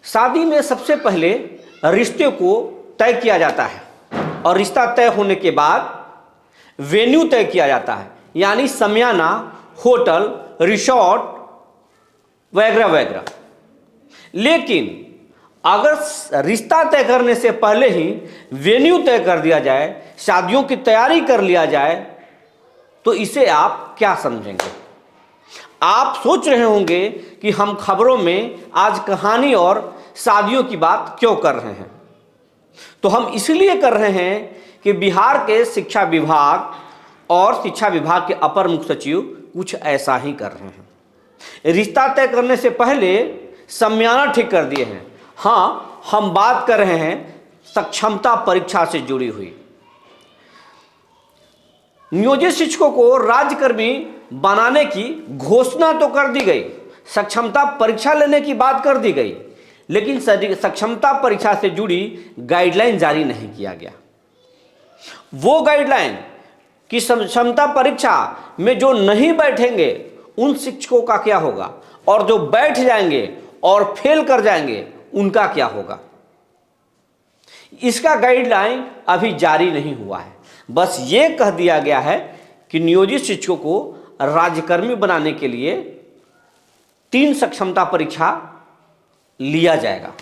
शादी में सबसे पहले रिश्ते को तय किया जाता है और रिश्ता तय होने के बाद वेन्यू तय किया जाता है, यानी शमियाना, होटल, रिसोर्ट वगैरह वगैरह। लेकिन अगर रिश्ता तय करने से पहले ही वेन्यू तय कर दिया जाए, शादियों की तैयारी कर लिया जाए, तो इसे आप क्या समझेंगे? आप सोच रहे होंगे कि हम खबरों में आज कहानी और शादियों की बात क्यों कर रहे हैं। तो हम इसलिए कर रहे हैं कि बिहार के शिक्षा विभाग और शिक्षा विभाग के अपर मुख्य सचिव कुछ ऐसा ही कर रहे हैं। रिश्ता तय करने से पहले शमियाना ठीक कर दिए हैं। हाँ, हम बात कर रहे हैं सक्षमता परीक्षा से जुड़ी हुई। नियोजित शिक्षकों को राज्यकर्मी बनाने की घोषणा तो कर दी गई, सक्षमता परीक्षा लेने की बात कर दी गई, लेकिन सक्षमता परीक्षा से जुड़ी गाइडलाइन जारी नहीं किया गया। वो गाइडलाइन कि सक्षमता परीक्षा में जो नहीं बैठेंगे उन शिक्षकों का क्या होगा, और जो बैठ जाएंगे और फेल कर जाएंगे उनका क्या होगा, इसका गाइडलाइन अभी जारी नहीं हुआ है। बस ये कह दिया गया है कि नियोजित शिक्षकों को राज्यकर्मी बनाने के लिए 3 सक्षमता परीक्षा लिया जाएगा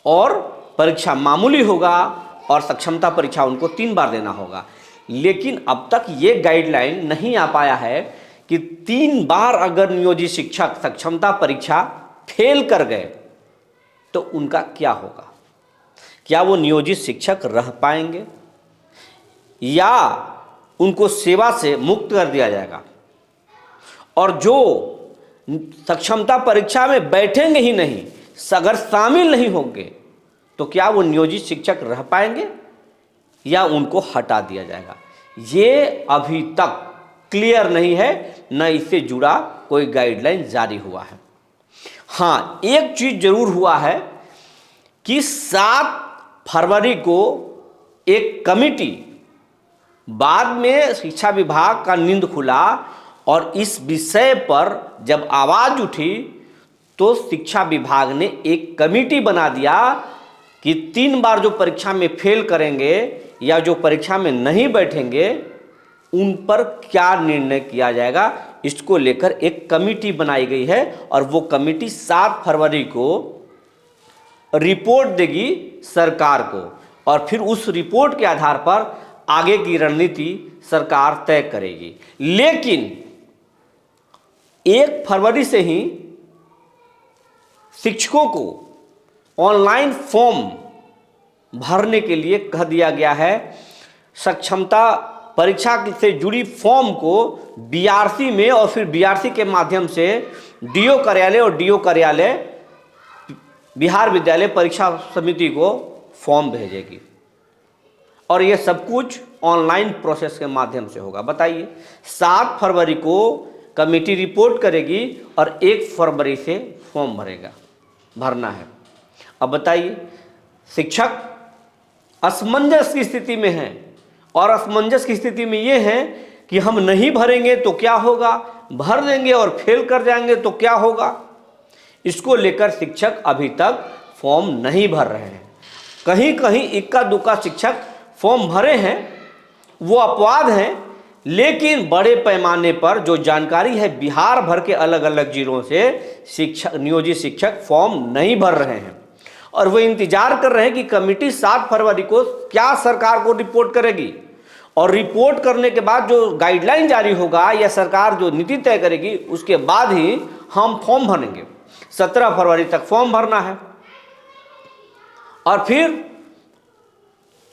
और परीक्षा मामूली होगा और सक्षमता परीक्षा उनको 3 बार देना होगा। लेकिन अब तक ये गाइडलाइन नहीं आ पाया है कि 3 बार अगर नियोजित शिक्षक सक्षमता परीक्षा फेल कर गए तो उनका क्या होगा। क्या वो नियोजित शिक्षक रह पाएंगे या उनको सेवा से मुक्त कर दिया जाएगा? और जो सक्षमता परीक्षा में बैठेंगे ही नहीं, अगर शामिल नहीं होंगे, तो क्या वो नियोजित शिक्षक रह पाएंगे या उनको हटा दिया जाएगा? ये अभी तक क्लियर नहीं है, न इससे जुड़ा कोई गाइडलाइन जारी हुआ है। हाँ, एक चीज जरूर हुआ है कि 7 फरवरी को एक कमिटी, बाद में शिक्षा विभाग का नींद खुला और इस विषय पर जब आवाज उठी तो शिक्षा विभाग ने एक कमिटी बना दिया कि 3 बार जो परीक्षा में फेल करेंगे या जो परीक्षा में नहीं बैठेंगे उन पर क्या निर्णय किया जाएगा। इसको लेकर एक कमिटी बनाई गई है और वो कमिटी 7 फरवरी को रिपोर्ट देगी सरकार को और फिर उस रिपोर्ट के आधार पर आगे की रणनीति सरकार तय करेगी। लेकिन 1 फरवरी से ही शिक्षकों को ऑनलाइन फॉर्म भरने के लिए कह दिया गया है। सक्षमता परीक्षा से जुड़ी फॉर्म को बीआरसी में और फिर बीआरसी के माध्यम से डीओ कार्यालय और डीओ कार्यालय बिहार विद्यालय परीक्षा समिति को फॉर्म भेजेगी और ये सब कुछ ऑनलाइन प्रोसेस के माध्यम से होगा। बताइए, 7 फरवरी को कमेटी रिपोर्ट करेगी और 1 फरवरी से फॉर्म भरना है। अब बताइए, शिक्षक असमंजस की स्थिति में हैं और असमंजस की स्थिति में ये है कि हम नहीं भरेंगे तो क्या होगा, भर देंगे और फेल कर जाएंगे तो क्या होगा। इसको लेकर शिक्षक अभी तक फॉर्म नहीं भर रहे हैं। कहीं कहीं इक्का दुक्का शिक्षक फॉर्म भरे हैं, वो अपवाद हैं, लेकिन बड़े पैमाने पर जो जानकारी है बिहार भर के अलग अलग जिलों से नियोजित शिक्षक फॉर्म नहीं भर रहे हैं और वो इंतजार कर रहे हैं कि कमेटी 7 फरवरी को क्या सरकार को रिपोर्ट करेगी और रिपोर्ट करने के बाद जो गाइडलाइन जारी होगा या सरकार जो नीति तय करेगी उसके बाद ही हम फॉर्म भरेंगे। 17 फरवरी तक फॉर्म भरना है और फिर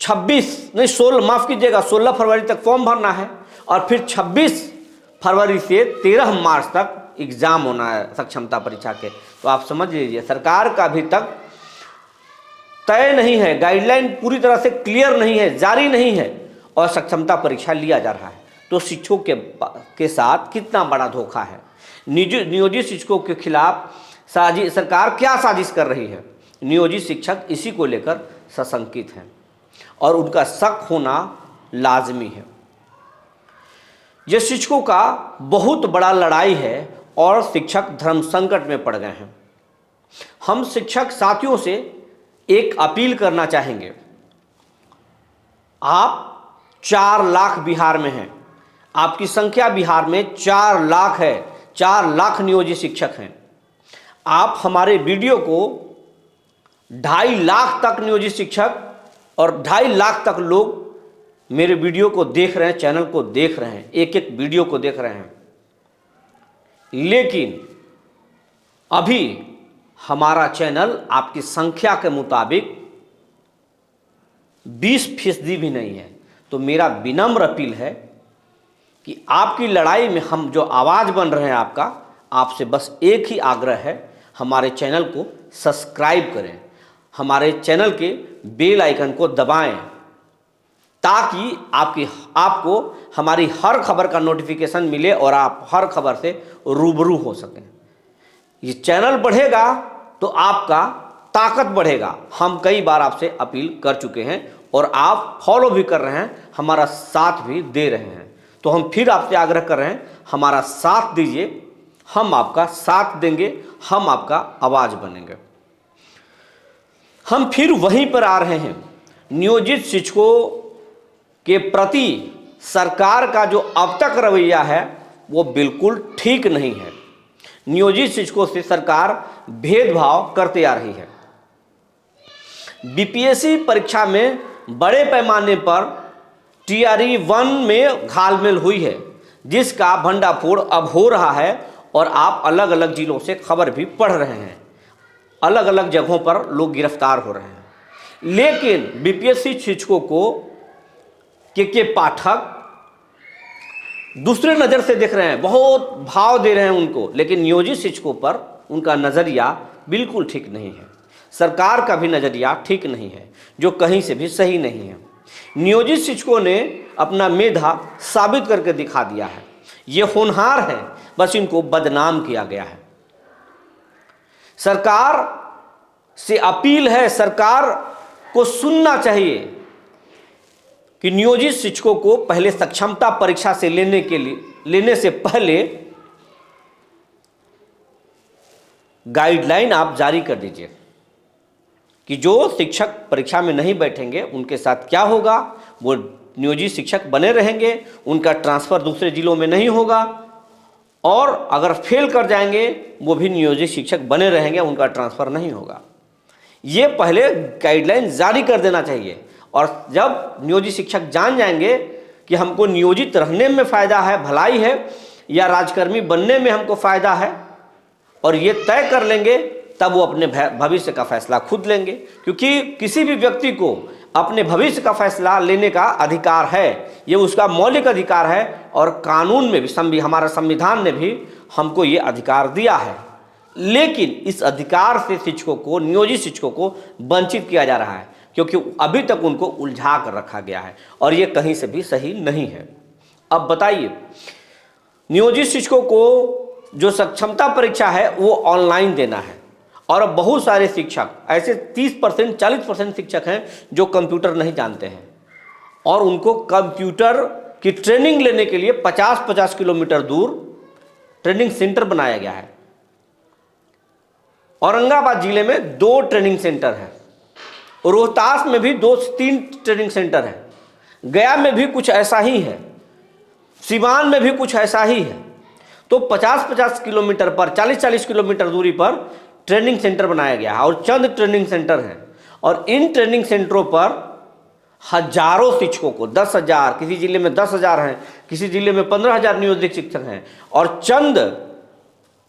16 फरवरी तक फॉर्म भरना है और फिर 26 फरवरी से 13 मार्च तक एग्जाम होना है सक्षमता परीक्षा के। तो आप समझ लीजिए, सरकार का अभी तक तय नहीं है, गाइडलाइन पूरी तरह से क्लियर नहीं है, जारी नहीं है और सक्षमता परीक्षा लिया जा रहा है। तो शिक्षकों के साथ कितना बड़ा धोखा है। नियोजित शिक्षकों के खिलाफ सरकार क्या साजिश कर रही है। नियोजित शिक्षक इसी को लेकर सशंकित हैं और उनका शक होना लाजमी है। यह शिक्षकों का बहुत बड़ा लड़ाई है और शिक्षक धर्म संकट में पड़ गए हैं। हम शिक्षक साथियों से एक अपील करना चाहेंगे। आप 4 लाख बिहार में हैं, आपकी संख्या बिहार में 4 लाख है, 4 लाख नियोजित शिक्षक हैं। आप हमारे वीडियो को 2.5 लाख तक नियोजित शिक्षक और 2.5 लाख तक लोग मेरे वीडियो को देख रहे हैं, चैनल को देख रहे हैं, एक एक वीडियो को देख रहे हैं। लेकिन अभी हमारा चैनल आपकी संख्या के मुताबिक 20% भी नहीं है। तो मेरा विनम्र अपील है कि आपकी लड़ाई में हम जो आवाज़ बन रहे हैं आपका, आपसे बस एक ही आग्रह है, हमारे चैनल को सब्सक्राइब करें, हमारे चैनल के बेल आइकन को दबाएं, ताकि आपको हमारी हर खबर का नोटिफिकेशन मिले और आप हर खबर से रूबरू हो सकें। ये चैनल बढ़ेगा तो आपका ताकत बढ़ेगा। हम कई बार आपसे अपील कर चुके हैं और आप फॉलो भी कर रहे हैं, हमारा साथ भी दे रहे हैं। तो हम फिर आपसे आग्रह कर रहे हैं, हमारा साथ दीजिए, हम आपका साथ देंगे, हम आपका आवाज़ बनेंगे। हम फिर वहीं पर आ रहे हैं। नियोजित शिक्षकों के प्रति सरकार का जो अब तक रवैया है वो बिल्कुल ठीक नहीं है। नियोजित शिक्षकों से सरकार भेदभाव करते आ रही है। बीपीएससी परीक्षा में बड़े पैमाने पर टीआरई 1 में घालमेल हुई है, जिसका भंडाफोड़ अब हो रहा है और आप अलग अलग जिलों से खबर भी पढ़ रहे हैं। अलग अलग जगहों पर लोग गिरफ्तार हो रहे हैं। लेकिन बीपीएससी शिक्षकों को के पाठक दूसरे नज़र से देख रहे हैं, बहुत भाव दे रहे हैं उनको, लेकिन नियोजित शिक्षकों पर उनका नज़रिया बिल्कुल ठीक नहीं है। सरकार का भी नज़रिया ठीक नहीं है, जो कहीं से भी सही नहीं है। नियोजित शिक्षकों ने अपना मेधा साबित करके दिखा दिया है। ये होनहार है, बस इनको बदनाम किया गया है। सरकार से अपील है, सरकार को सुनना चाहिए कि नियोजित शिक्षकों को पहले सक्षमता परीक्षा से लेने से पहले गाइडलाइन आप जारी कर दीजिए कि जो शिक्षक परीक्षा में नहीं बैठेंगे उनके साथ क्या होगा। वो नियोजित शिक्षक बने रहेंगे, उनका ट्रांसफ़र दूसरे जिलों में नहीं होगा, और अगर फेल कर जाएंगे वो भी नियोजित शिक्षक बने रहेंगे, उनका ट्रांसफ़र नहीं होगा। ये पहले गाइडलाइन जारी कर देना चाहिए। और जब नियोजित शिक्षक जान जाएंगे कि हमको नियोजित रहने में फ़ायदा है, भलाई है, या राजकर्मी बनने में हमको फ़ायदा है, और ये तय कर लेंगे, तब वो अपने भविष्य का फैसला खुद लेंगे। क्योंकि किसी भी व्यक्ति को अपने भविष्य का फैसला लेने का अधिकार है, ये उसका मौलिक अधिकार है, और कानून में भी, हमारा संविधान ने भी हमको ये अधिकार दिया है। लेकिन इस अधिकार से शिक्षकों को, नियोजित शिक्षकों को वंचित किया जा रहा है, क्योंकि अभी तक उनको उलझा कर रखा गया है, और ये कहीं से भी सही नहीं है। अब बताइए, नियोजित शिक्षकों को जो सक्षमता परीक्षा है वो ऑनलाइन देना है, और अब बहुत सारे शिक्षक ऐसे 30% 40% शिक्षक हैं जो कंप्यूटर नहीं जानते हैं, और उनको कंप्यूटर की ट्रेनिंग लेने के लिए 50-50 किलोमीटर दूर ट्रेनिंग सेंटर बनाया गया है। औरंगाबाद जिले में 2 ट्रेनिंग सेंटर हैं, रोहतास में भी 2-3 ट्रेनिंग सेंटर है, गया में भी कुछ ऐसा ही है, सिवान में भी कुछ ऐसा ही है। तो 50-50 किलोमीटर पर, 40-40 किलोमीटर दूरी पर ट्रेनिंग सेंटर बनाया गया है, और चंद ट्रेनिंग सेंटर हैं, और इन ट्रेनिंग सेंटरों पर हजारों शिक्षकों को, 10,000, किसी जिले में 10,000 हैं, किसी जिले में 15,000 नियोजित शिक्षक हैं, और चंद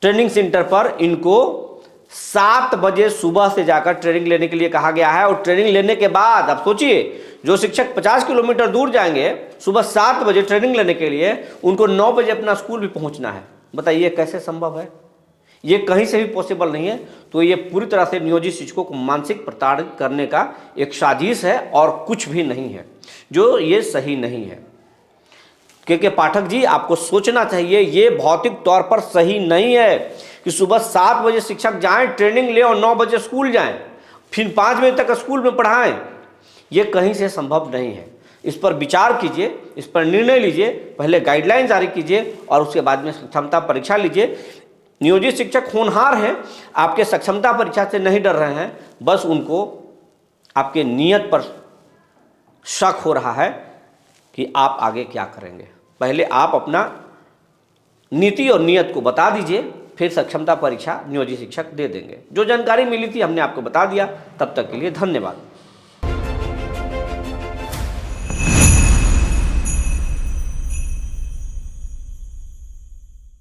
ट्रेनिंग सेंटर पर इनको 7 बजे सुबह से जाकर ट्रेनिंग लेने के लिए कहा गया है। और ट्रेनिंग लेने के बाद, अब सोचिए, जो शिक्षक 50 किलोमीटर दूर जाएंगे सुबह 7 बजे ट्रेनिंग लेने के लिए, उनको 9 बजे अपना स्कूल भी पहुंचना है। बताइए कैसे संभव है? ये कहीं से भी पॉसिबल नहीं है। तो ये पूरी तरह से नियोजित शिक्षकों को मानसिक प्रताड़ित करने का एक साजिश है, और कुछ भी नहीं है, जो ये सही नहीं है। क्योंकि पाठक जी, आपको सोचना चाहिए, ये भौतिक तौर पर सही नहीं है कि सुबह 7 बजे शिक्षक जाएं, ट्रेनिंग लें, और 9 बजे स्कूल जाएं, फिर 5 बजे तक स्कूल में पढ़ाएं। ये कहीं से संभव नहीं है। इस पर विचार कीजिए, इस पर निर्णय लीजिए, पहले गाइडलाइन जारी कीजिए, और उसके बाद में क्षमता परीक्षा लीजिए। नियोजित शिक्षक होनहार हैं, आपके सक्षमता परीक्षा से नहीं डर रहे हैं, बस उनको आपके नियत पर शक हो रहा है कि आप आगे क्या करेंगे। पहले आप अपना नीति और नियत को बता दीजिए, फिर सक्षमता परीक्षा नियोजित शिक्षक दे देंगे। जो जानकारी मिली थी हमने आपको बता दिया। तब तक के लिए धन्यवाद।